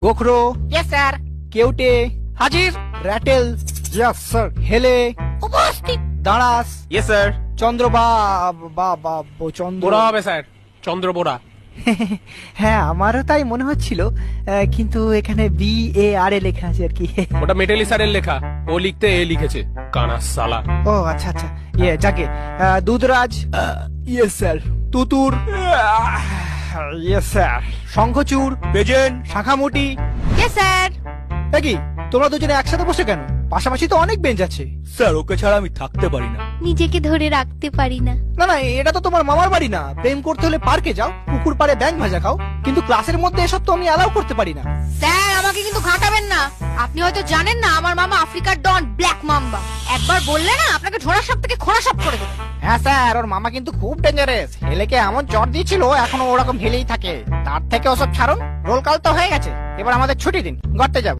গোখরো, yes sir. কেউটে, হাজির। Ratel, yes sir. হেলে, উপস্থিত। দাঁড়াস, ইয়েস স্যার। চন্দ্র চন্দ্র। বোরা হবে স্যার, চন্দ্র বোরা। হ্যাঁ আমারও তাই মনে হচ্ছিল, কিন্তু এখানে BAR লেখা আছে আর কি। ওটা মেটেলি স্যারের লেখা, ও লিখতে এ লিখেছে, কানা সালা। ও আচ্ছা আচ্ছা, যাকে দুধরাজ, ইয়েস স্যার। তুতুর, ইয়েস স্যার। শঙ্খচূড়, প্রেজেন্ট। শাখামুটি। Yes sir. কি তোমরা দুজনে একসাথে বসে কেন? পাশাপাশি তো অনেক বেঞ্চ আছে। স্যার ওকে ছাড়া আমি থাকতে পারি না। নিজেকে ধরে রাখতে পারি না। না না, এটা তো তোমার মামার বাড়ি না। প্রেম করতে হলে পার্কে যাও, পুকুর পাড়ে ব্যাঙ ভাজা খাও, কিন্তু ক্লাসের মধ্যে এসব তো আমি অ্যালাউ করতে পারি না। স্যার আমাকে কিন্তু ঘাটাবেন না। আপনি হয়তো জানেন না আমার মামা আফ্রিকার ডন ব্ল্যাক মাম্বা। একবার বললে না আপনাকে ঝোড়া সাপ থেকে খোড়া সাপ করে দেবে। হ্যাঁ স্যার, ওর মামা কিন্তু খুব ডেঞ্জারাস। হেলেকে এমন চট দিয়েছিল, এখনো ওরকম হেলেই থাকে। তার থেকে ওসব ছাড়ুন, রোল কল তো হয়ে গেছে। এবার আমাদের ছুটি দিন, গড়তে যাব।